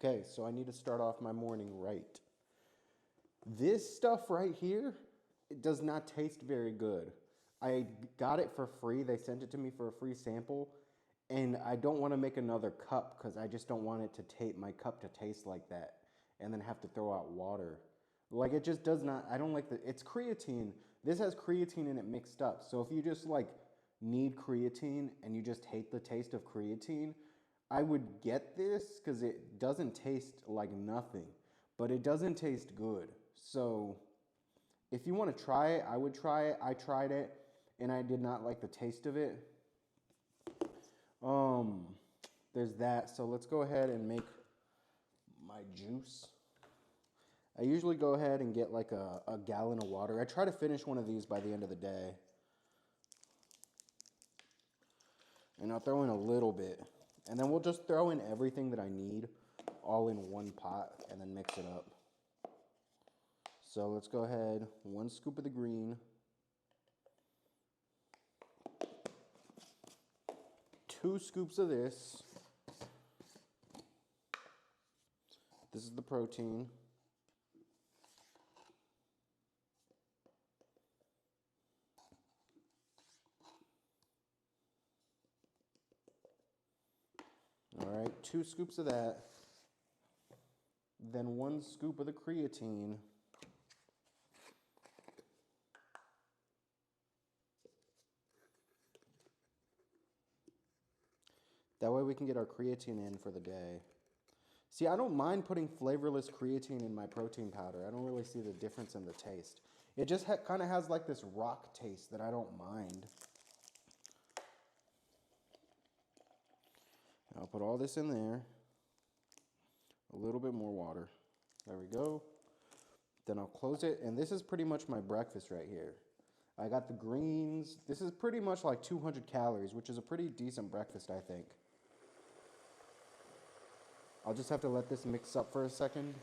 Okay, so I need to start off my morning right. This stuff right here, it does not taste very good. I got it for free. They sent it to me for a free sample, and I don't want to make another cup because I just don't want it to taste my cup to taste like that, and then have to throw out water. Like it just does not. I don't like the. It's creatine. This has creatine in it mixed up. So if you just like need creatine and you just hate the taste of creatine, I would get this because it doesn't taste like nothing, but it doesn't taste good. So if you want to try it, I would try it. I tried it and I did not like the taste of it. There's that. So let's go ahead and make my juice. I usually go ahead and get like a gallon of water. I try to finish one of these by the end of the day. And I'll throw in a little bit. And then we'll just throw in everything that I need all in one pot and then mix it up. So let's go ahead, 1 scoop of the green, 2 scoops of this. This is the protein. All right, 2 scoops of that. Then 1 scoop of the creatine. That way we can get our creatine in for the day. See, I don't mind putting flavorless creatine in my protein powder. I don't really see the difference in the taste. It just kind of has like this rock taste that I don't mind. I'll put all this in there. A little bit more water. There we go. Then I'll close it. And this is pretty much my breakfast right here. I got the greens. This is pretty much like 200 calories, which is a pretty decent breakfast, I think. I'll just have to let this mix up for a second.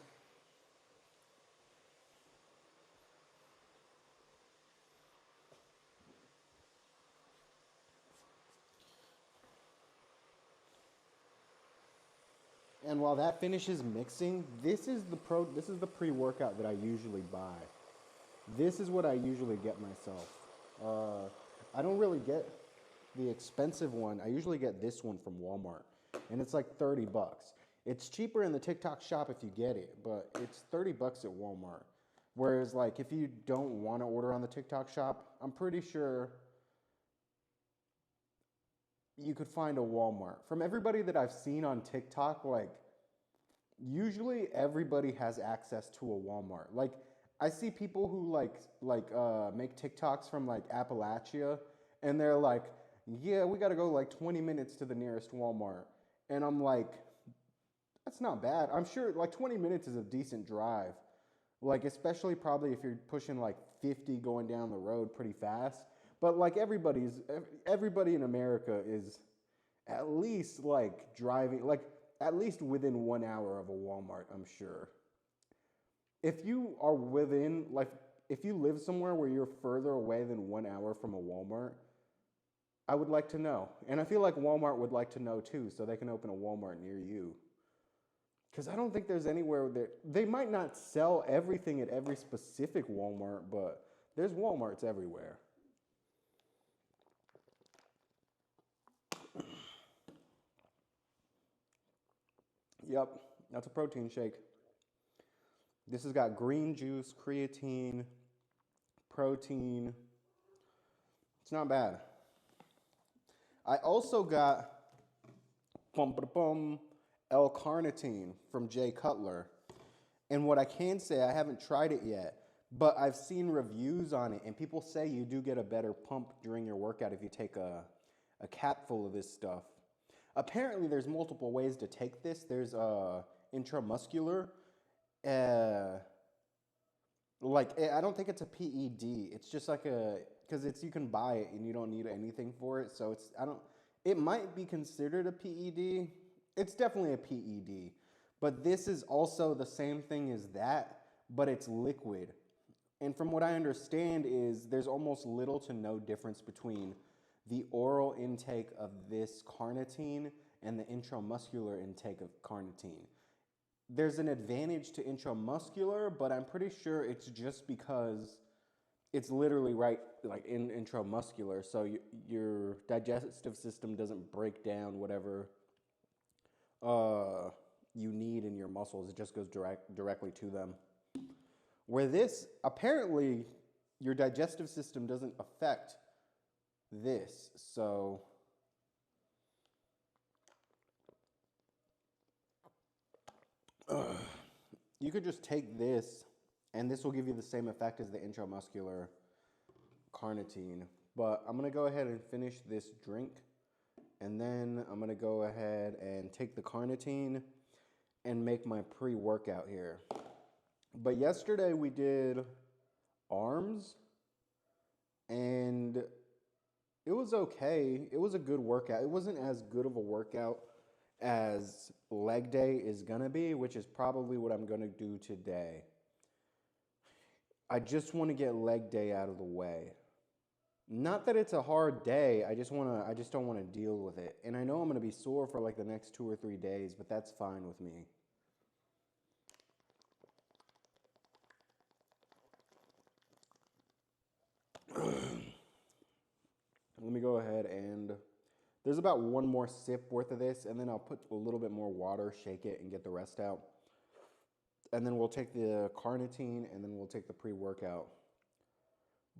And while that finishes mixing, this is the pre-workout that I usually buy. This is what I usually get myself. I don't really get the expensive one. I usually get this one from Walmart, and it's like 30 bucks. It's cheaper in the TikTok shop if you get it, but it's 30 bucks at Walmart. Whereas like if you don't want to order on the TikTok shop, I'm pretty sure you could find a Walmart. From everybody that I've seen on TikTok, like usually everybody has access to a Walmart. Like I see people who make TikToks from like Appalachia, and they're like, yeah, we got to go like 20 minutes to the nearest Walmart. And I'm like, that's not bad. I'm sure like 20 minutes is a decent drive. Like especially probably if you're pushing like 50 going down the road pretty fast. But like everybody in America is at least like driving, like at least within 1 hour of a Walmart, I'm sure. If you are within, like, if you live somewhere where you're further away than 1 hour from a Walmart, I would like to know. And I feel like Walmart would like to know too, so they can open a Walmart near you. Because I don't think there's anywhere that, they might not sell everything at every specific Walmart, but there's Walmarts everywhere. Yep, that's a protein shake. This has got green juice, creatine, protein. It's not bad. I also got L-carnitine from Jay Cutler. And what I can say, I haven't tried it yet, but I've seen reviews on it, and people say you do get a better pump during your workout if you take a capful of this stuff. Apparently, there's multiple ways to take this. There's intramuscular. I don't think it's a PED. It's just like because you can buy it and you don't need anything for it. So it might be considered a PED. It's definitely a PED. But this is also the same thing as that, but it's liquid. And from what I understand is there's almost little to no difference between the oral intake of this carnitine and the intramuscular intake of carnitine. there's an advantage to intramuscular, but I'm pretty sure it's just because it's literally right like in intramuscular, so your digestive system doesn't break down whatever uh, you need in your muscles. It just goes directly to them. Where this, apparently, your digestive system doesn't affect this. So you could just take this, and this will give you the same effect as the intramuscular carnitine. But I'm going to go ahead and finish this drink, and then I'm going to go ahead and take the carnitine and make my pre-workout here. But yesterday we did arms, and it was okay. It was a good workout. It wasn't as good of a workout as leg day is gonna be, which is probably what I'm gonna do today. I just want to get leg day out of the way. Not that it's a hard day. I just don't want to deal with it. And I know I'm gonna be sore for like the next 2 or 3 days, but that's fine with me. Let me go ahead and there's about one more sip worth of this, and then I'll put a little bit more water, shake it, and get the rest out. And then we'll take the carnitine, and then we'll take the pre-workout.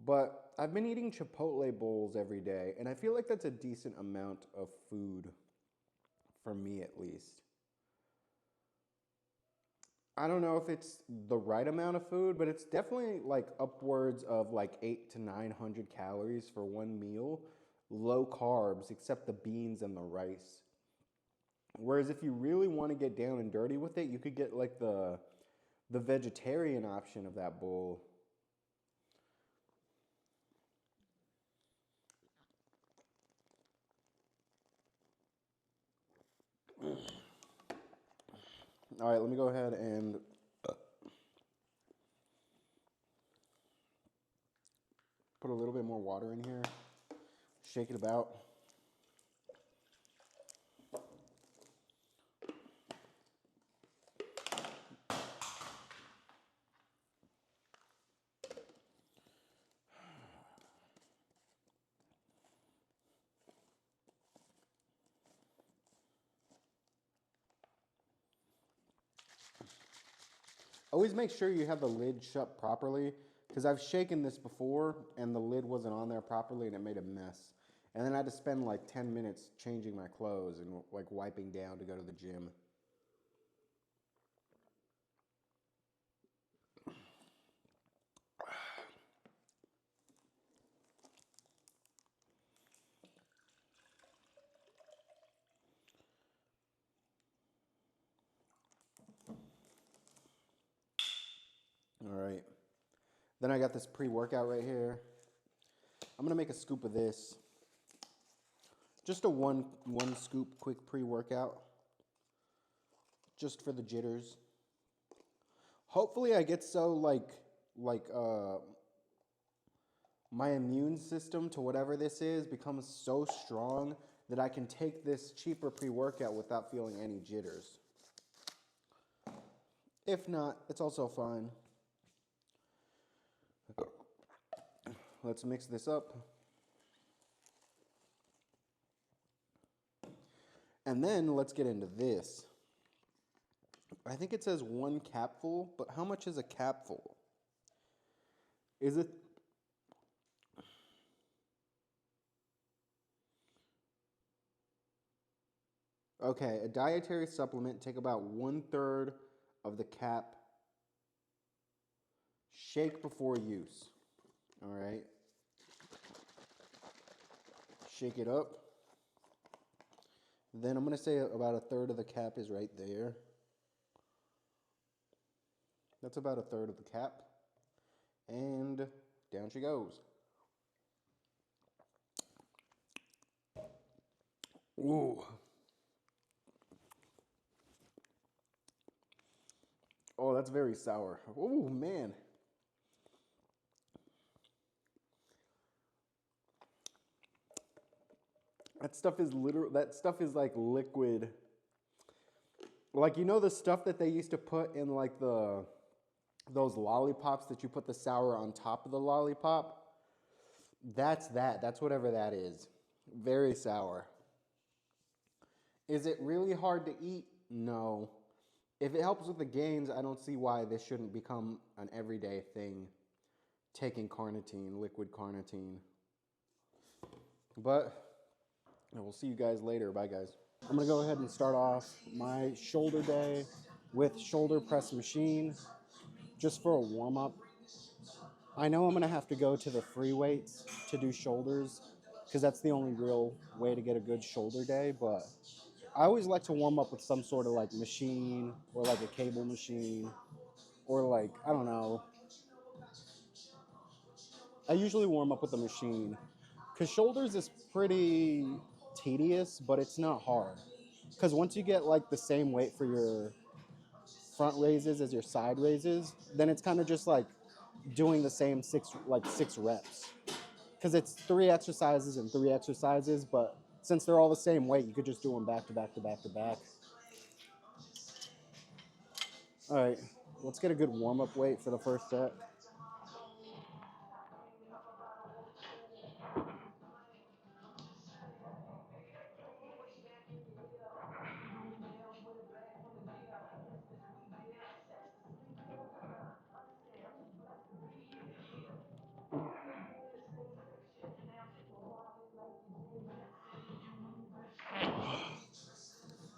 But I've been eating Chipotle bowls every day, and I feel like that's a decent amount of food, for me at least. I don't know if it's the right amount of food, but it's definitely like upwards of like 800 to 900 calories for one meal. Low carbs, except the beans and the rice. Whereas if you really want to get down and dirty with it, you could get like the vegetarian option of that bowl. All right, let me go ahead and put a little bit more water in here. Shake it about. Always make sure you have the lid shut properly, because I've shaken this before and the lid wasn't on there properly and it made a mess. And then I had to spend like 10 minutes changing my clothes and like wiping down to go to the gym. All right. Then I got this pre-workout right here. I'm gonna make a scoop of this. Just a one scoop quick pre-workout. Just for the jitters. Hopefully I get so like my immune system to whatever this is becomes so strong that I can take this cheaper pre-workout without feeling any jitters. If not, it's also fine. Let's mix this up. And then let's get into this. I think it says 1 capful, but how much is a capful? Is it... Okay, a dietary supplement, take about 1/3 of the cap. Shake before use. All right. Shake it up. Then I'm going to say about 1/3 of the cap is right there. That's about 1/3 of the cap. And down she goes. Ooh. Oh, that's very sour. Oh, man. That stuff is like liquid. Like, you know the stuff that they used to put in like those lollipops that you put the sour on top of the lollipop? That's that. That's whatever that is. Very sour. Is it really hard to eat? No. If it helps with the gains, I don't see why this shouldn't become an everyday thing. Taking carnitine, liquid carnitine. But we'll see you guys later. Bye, guys. I'm gonna go ahead and start off my shoulder day with shoulder press machine just for a warm up. I know I'm gonna have to go to the free weights to do shoulders because that's the only real way to get a good shoulder day, but I always like to warm up with some sort of like machine or like a cable machine or like, I don't know. I usually warm up with a machine because shoulders is pretty tedious, but it's not hard. Because once you get like the same weight for your front raises as your side raises, then it's kind of just like doing the same six reps. Because it's 3 exercises and 3 exercises, but since they're all the same weight, you could just do them back to back to back to back. All right, let's get a good warm-up weight for the first set.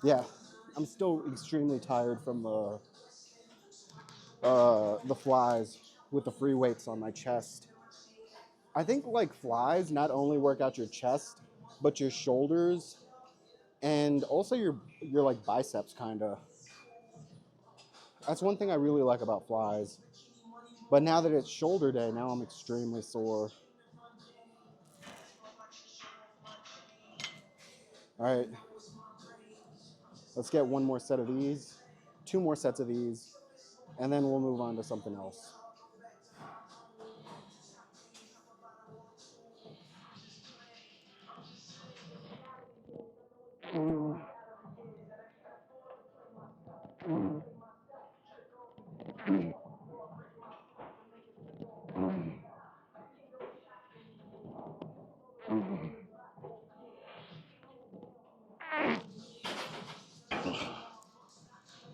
Yeah, I'm still extremely tired from the flies with the free weights on my chest. I think like flies not only work out your chest, but your shoulders and also your like biceps kind of. That's one thing I really like about flies. But now that it's shoulder day, now I'm extremely sore. All right, let's get one more set of these, 2 more sets of these, and then we'll move on to something else.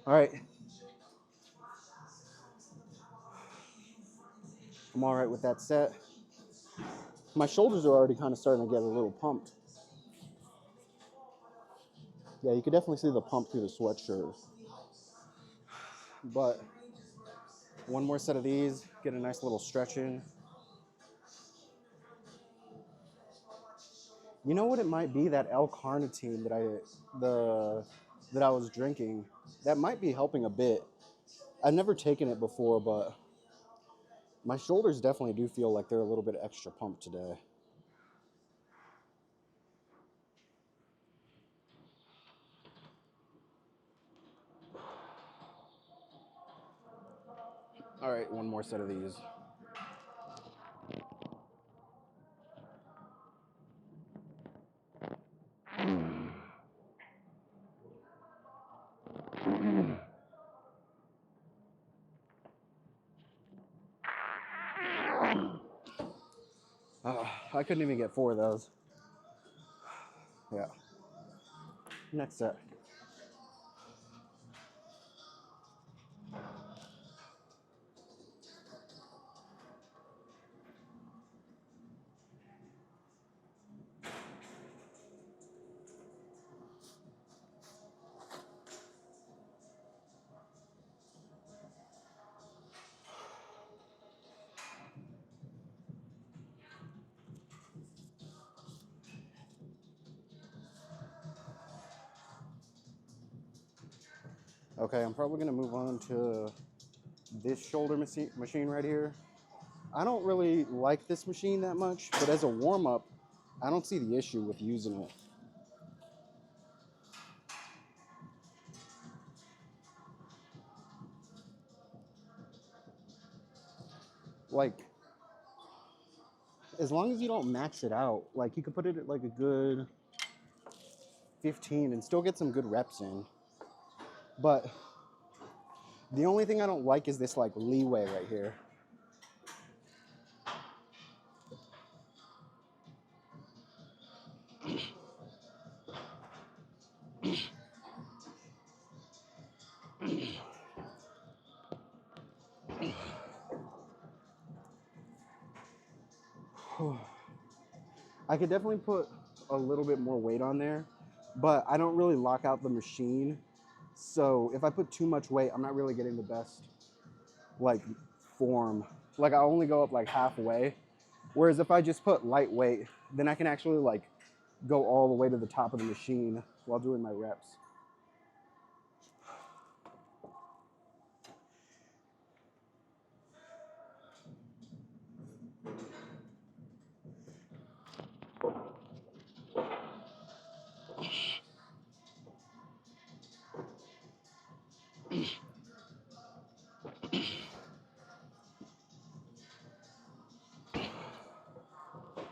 All right, I'm all right with that set. My shoulders are already kind of starting to get a little pumped. Yeah, you can definitely see the pump through the sweatshirt. But one more set of these, get a nice little stretch in. You know what it might be? That L-carnitine that I was drinking. That might be helping a bit. I've never taken it before, but my shoulders definitely do feel like they're a little bit extra pumped today. All right, one more set of these. I couldn't even get 4 of those. Yeah. Next set. Okay, I'm probably gonna move on to this shoulder machine right here. I don't really like this machine that much, but as a warm-up, I don't see the issue with using it. Like, as long as you don't max it out, like you could put it at like a good 15 and still get some good reps in. But the only thing I don't like is this like leeway right here. I could definitely put a little bit more weight on there, but I don't really lock out the machine. So if I put too much weight, I'm not really getting the best like form. Like I only go up like halfway. Whereas if I just put light weight, then I can actually like go all the way to the top of the machine while doing my reps.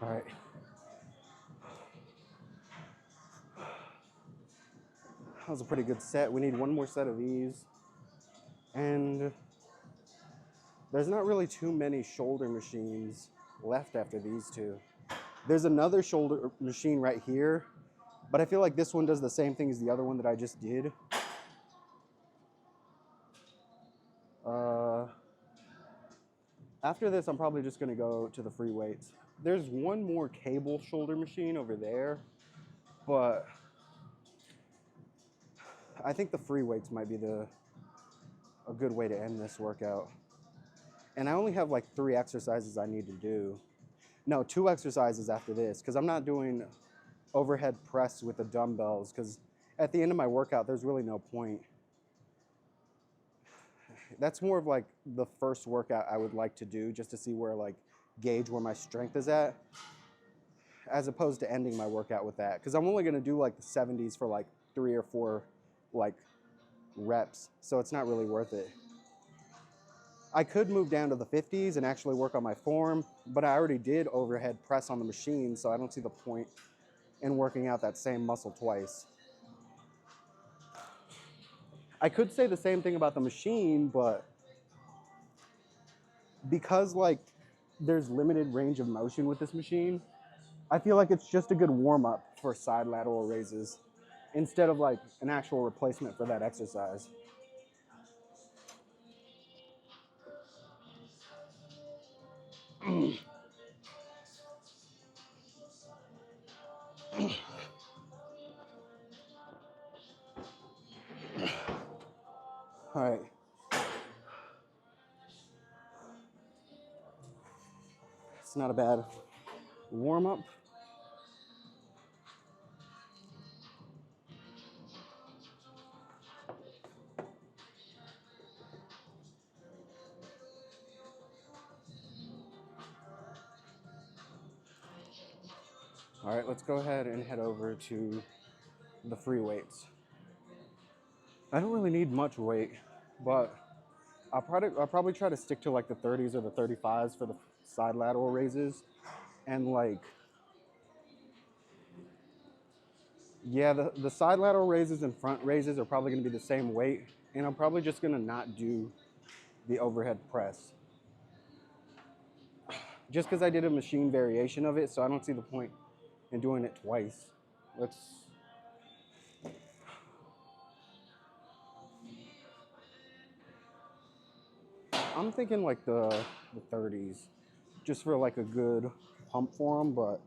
All right. That was a pretty good set. We need one more set of these. And there's not really too many shoulder machines left after these two. There's another shoulder machine right here, but I feel like this one does the same thing as the other one that I just did. After this, I'm probably just gonna go to the free weights. There's one more cable shoulder machine over there, but I think the free weights might be a good way to end this workout. And I only have like 3 exercises I need to do. No, 2 exercises after this, because I'm not doing overhead press with the dumbbells, because at the end of my workout, there's really no point. That's more of like the first workout I would like to do, just to see where like gauge where my strength is at, as opposed to ending my workout with that, because I'm only going to do like the 70s for like 3 or 4 like reps, so it's not really worth it. I could move down to the 50s and actually work on my form, but I already did overhead press on the machine, so I don't see the point in working out that same muscle twice. I could say the same thing about the machine, but because like there's limited range of motion with this machine, I feel like it's just a good warm-up for side lateral raises instead of like an actual replacement for that exercise. All right. It's not a bad warm-up. All right, let's go ahead and head over to the free weights. I don't really need much weight, but I'll probably try to stick to like the 30s or the 35s for the side lateral raises. And like, yeah, the side lateral raises and front raises are probably gonna be the same weight. And I'm probably just gonna not do the overhead press. Just because I did a machine variation of it, so I don't see the point in doing it twice. I'm thinking like the 30s, just for like a good pump for them, but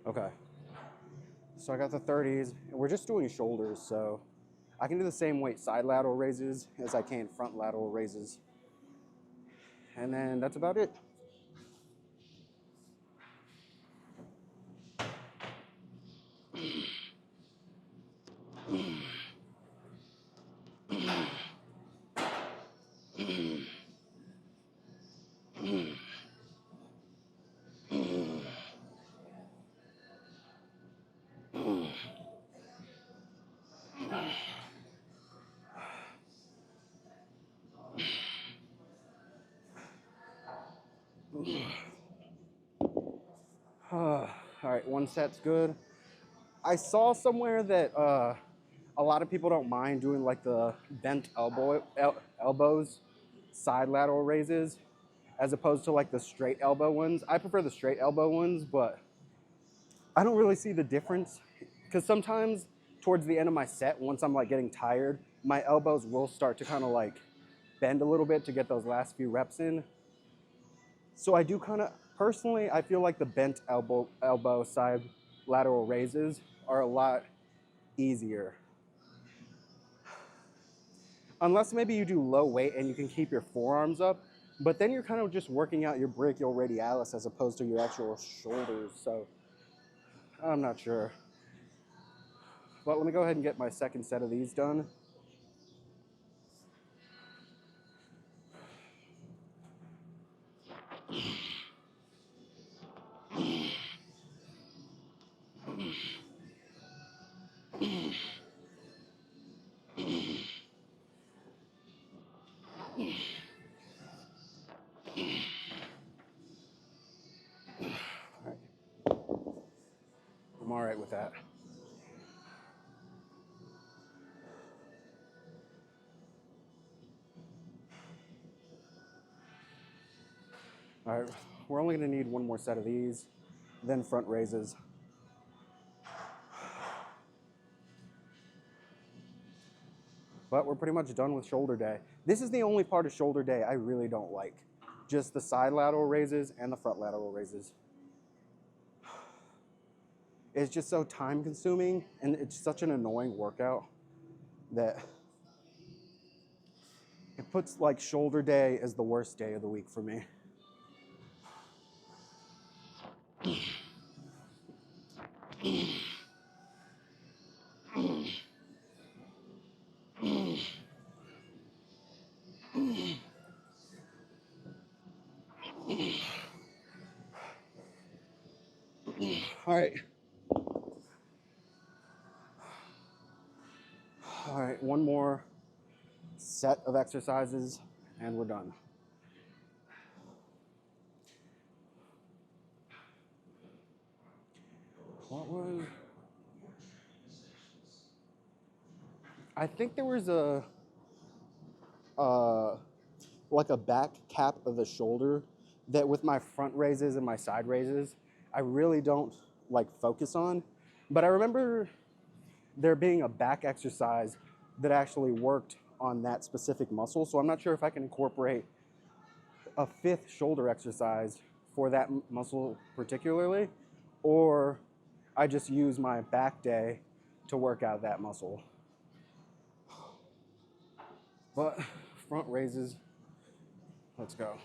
okay. So I got the 30s, and we're just doing shoulders, so I can do the same weight side lateral raises as I can front lateral raises. And then that's about it. All right, one set's good. I saw somewhere that a lot of people don't mind doing like the bent elbows, side lateral raises, as opposed to like the straight elbow ones. I prefer the straight elbow ones, but I don't really see the difference because sometimes towards the end of my set, once I'm like getting tired, my elbows will start to kind of like bend a little bit to get those last few reps in. So I do kind of, personally, I feel like the bent elbow side lateral raises are a lot easier. Unless maybe you do low weight and you can keep your forearms up, but then you're kind of just working out your brachioradialis as opposed to your actual shoulders. So I'm not sure. But let me go ahead and get my second set of these done. I'm all right with that. All right, we're only gonna need one more set of these, then front raises. But we're pretty much done with shoulder day. This is the only part of shoulder day I really don't like. Just the side lateral raises and the front lateral raises. It's just so time consuming and it's such an annoying workout that it puts like shoulder day as the worst day of the week for me. All right. All right, one more set of exercises and we're done. What was... I think there was like a back cap of the shoulder that with my front raises and my side raises, I really don't like focus on. But I remember there being a back exercise that actually worked on that specific muscle. So I'm not sure if I can incorporate a fifth shoulder exercise for that muscle particularly, or I just use my back day to work out that muscle. But front raises, let's go.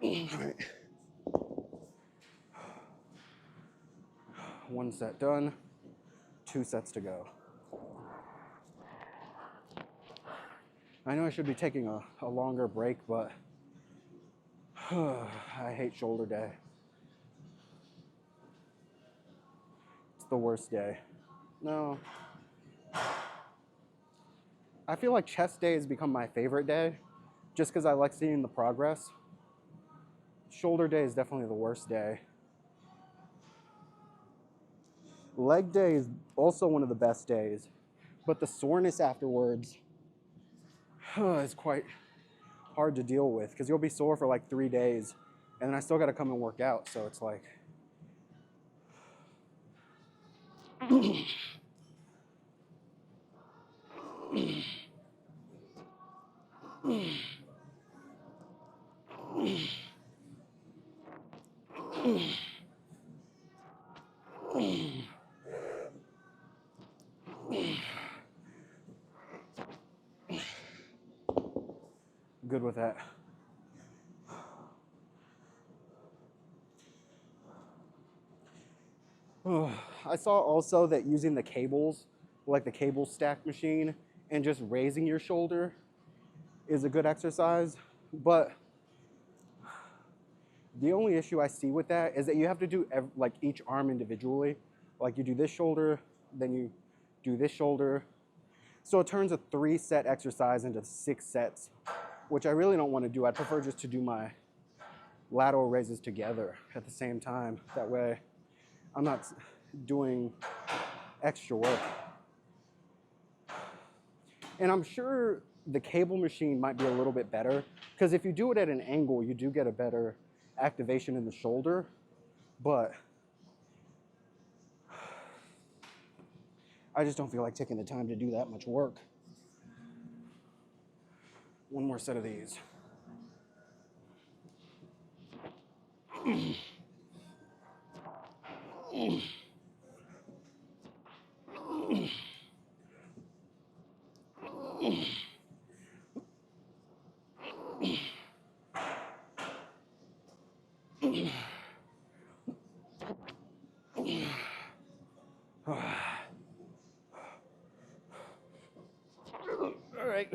All right. One set done, 2 sets to go. I know I should be taking a longer break, but I hate shoulder day. It's the worst day. No. I feel like chest day has become my favorite day just because I like seeing the progress. Shoulder day is definitely the worst day. Leg day is also one of the best days, but the soreness afterwards is quite hard to deal with because you'll be sore for like 3 days and then I still got to come and work out. So it's like, good with that. I saw also that using the cables like the cable stack machine, and just raising your shoulder is a good exercise. But the only issue I see with that is that you have to do like each arm individually. Like you do this shoulder, then you do this shoulder. So it turns a 3-set exercise into 6 sets, which I really don't want to do. I'd prefer just to do my lateral raises together at the same time. That way I'm not doing extra work. And I'm sure the cable machine might be a little bit better, because if you do it at an angle, you do get a better activation in the shoulder. But I just don't feel like taking the time to do that much work. One more set of these. All right.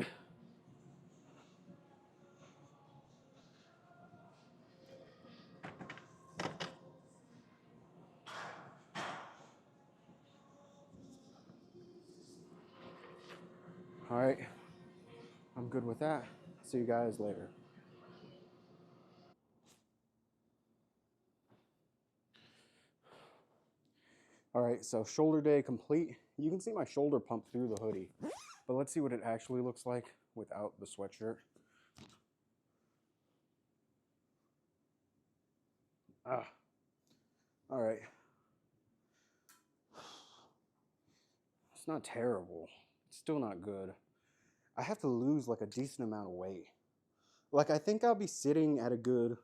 All right. I'm good with that. See you guys later. All right, so shoulder day complete. You can see my shoulder pump through the hoodie, but let's see what it actually looks like without the sweatshirt. Ah, all right. It's not terrible. It's still not good. I have to lose like a decent amount of weight. Like I think I'll be sitting at a good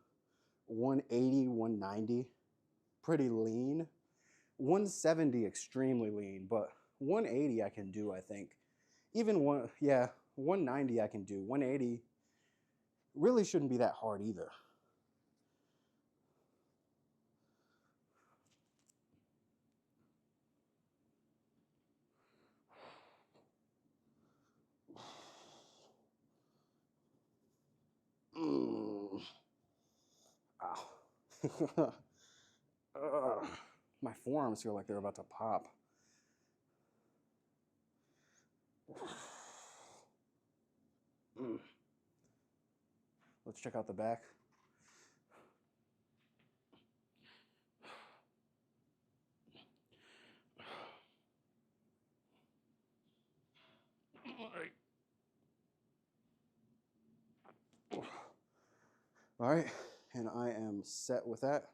180, 190, pretty lean. 170 extremely lean, but 180 I can do, I think. Even 190 I can do. 180 really shouldn't be that hard either. Ow. My forearms feel like they're about to pop. Let's check out the back. All right, and I am set with that.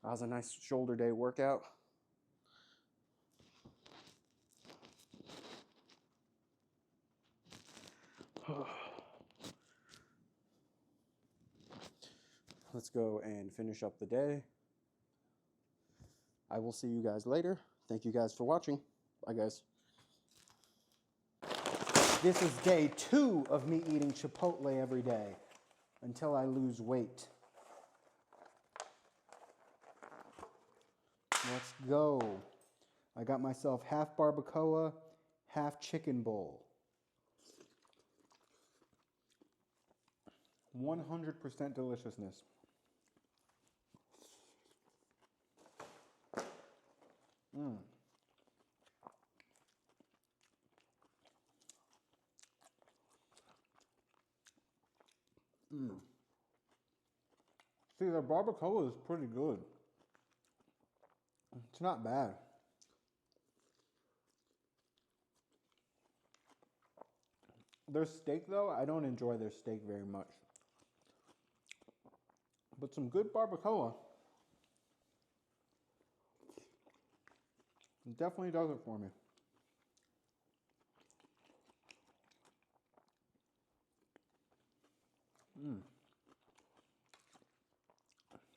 That was a nice shoulder day workout. Let's go and finish up the day. I will see you guys later. Thank you guys for watching. Bye, guys. This is day 2 of me eating Chipotle every day until I lose weight. Let's go. I got myself half barbacoa, half chicken bowl. 100% deliciousness. See, the barbacoa is pretty good. It's not bad. Their steak, though, I don't enjoy their steak very much. But some good barbacoa definitely does it for me.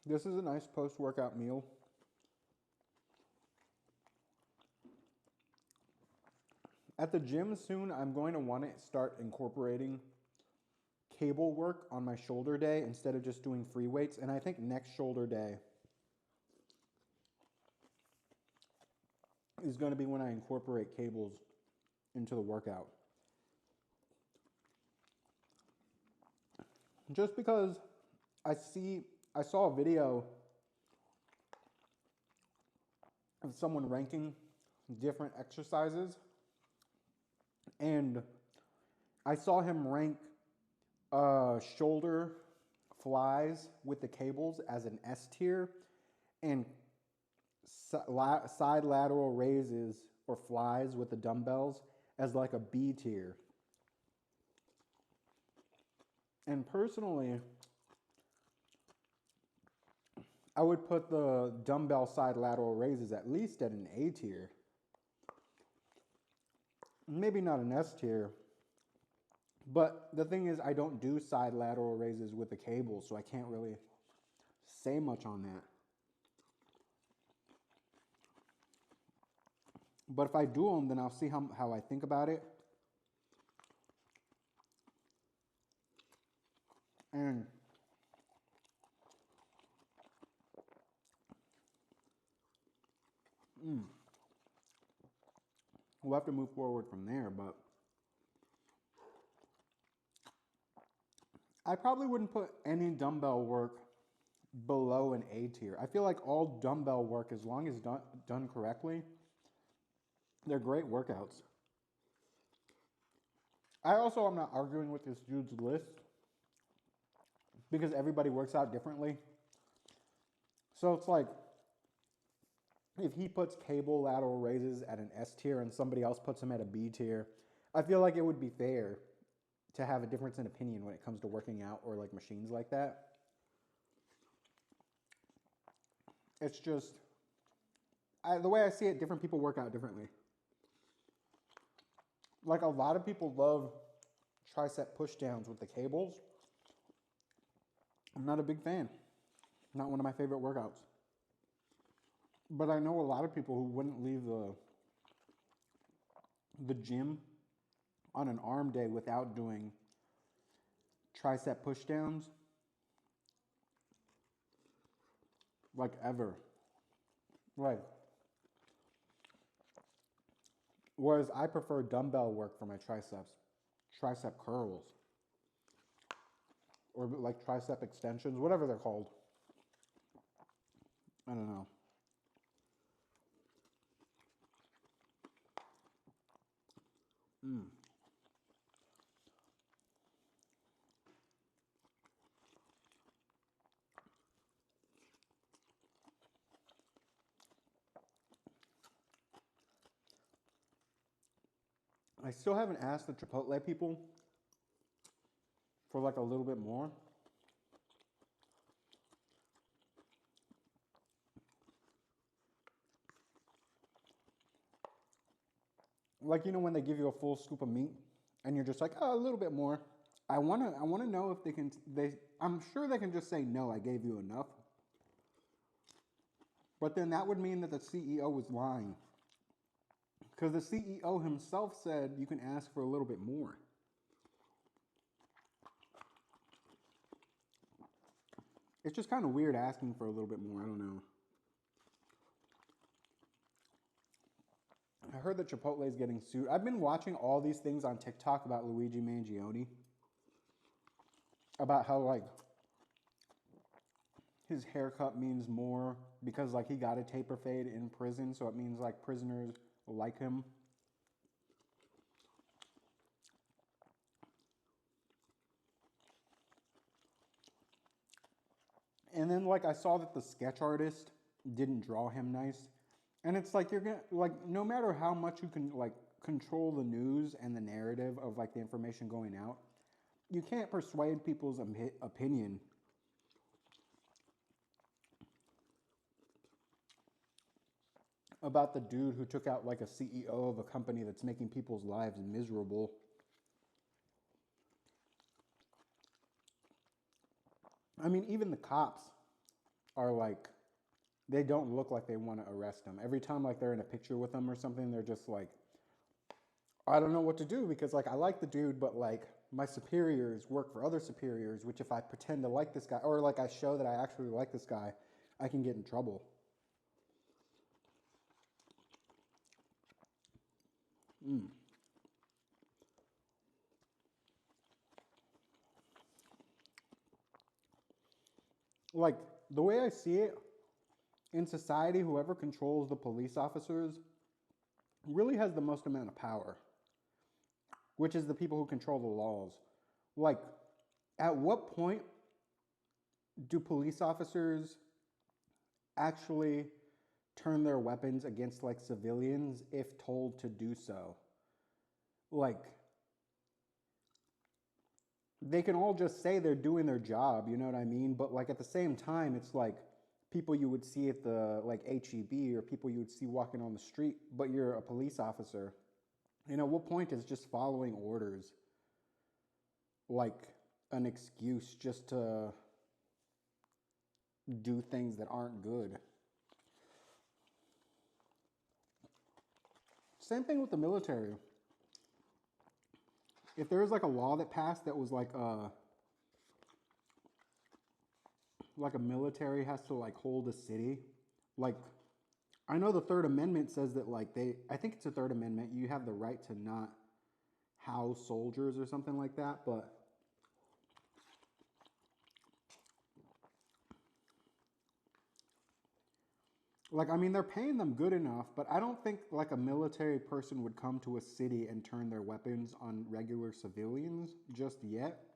This is a nice post-workout meal. At the gym soon, I'm going to want to start incorporating cable work on my shoulder day instead of just doing free weights. And I think next shoulder day is going to be when I incorporate cables into the workout. Just because I saw a video of someone ranking different exercises, and I saw him rank shoulder flies with the cables as an S tier, and side lateral raises or flies with the dumbbells as like a B tier. And personally, I would put the dumbbell side lateral raises at least at an A tier. Maybe not an S tier. But the thing is, I don't do side lateral raises with the cable, so I can't really say much on that. But if I do them, then I'll see how I think about it. And we'll have to move forward from there, but I probably wouldn't put any dumbbell work below an A tier. I feel like all dumbbell work, as long as done correctly, they're great workouts. I also am not arguing with this dude's list because everybody works out differently. So it's like, if he puts cable lateral raises at an S tier and somebody else puts them at a B tier, I feel like it would be fair to have a difference in opinion when it comes to working out or like machines like that. It's just, the way I see it, different people work out differently. Like a lot of people love tricep push downs with the cables. I'm not a big fan. Not one of my favorite workouts. But I know a lot of people who wouldn't leave the gym on an arm day without doing tricep push downs. Like ever. Like, whereas I prefer dumbbell work for my triceps. Tricep curls. Or like tricep extensions, whatever they're called. I don't know. I still haven't asked the Chipotle people for like a little bit more. Like, you know, when they give you a full scoop of meat and you're just like, oh, a little bit more. I want to know if I'm sure they can just say, no, I gave you enough. But then that would mean that the CEO was lying. Because the CEO himself said you can ask for a little bit more. It's just kind of weird asking for a little bit more. I don't know. I heard that Chipotle is getting sued. I've been watching all these things on TikTok about Luigi Mangione. About how, like, his haircut means more because, like, he got a taper fade in prison. So it means, like, prisoners like him. And then, like, I saw that the sketch artist didn't draw him nice. And it's like, you're gonna, like, no matter how much you can, like, control the news and the narrative of, like, the information going out, you can't persuade people's opinion. About the dude who took out, like, a CEO of a company that's making people's lives miserable. I mean, even the cops are like, they don't look like they want to arrest him. Every time, like, they're in a picture with him or something, they're just like, I don't know what to do because, like, I like the dude, but, like, my superiors work for other superiors, which if I pretend to like this guy, or, like, I show that I actually like this guy, I can get in trouble. Mm. Like, the way I see it, in society, whoever controls the police officers really has the most amount of power, which is the people who control the laws. Like, at what point do police officers actually turn their weapons against like civilians if told to do so? Like, they can all just say they're doing their job, you know what I mean? But like at the same time, it's like people you would see at the like HEB or people you would see walking on the street, but you're a police officer. You know, what point is just following orders like an excuse just to do things that aren't good? Same thing with the military. If there was like a law that passed that was like a military has to like hold a city, like I know the Third Amendment says that like I think it's the Third Amendment, you have the right to not house soldiers or something like that, but like I mean they're paying them good enough, but I don't think like a military person would come to a city and turn their weapons on regular civilians just yet.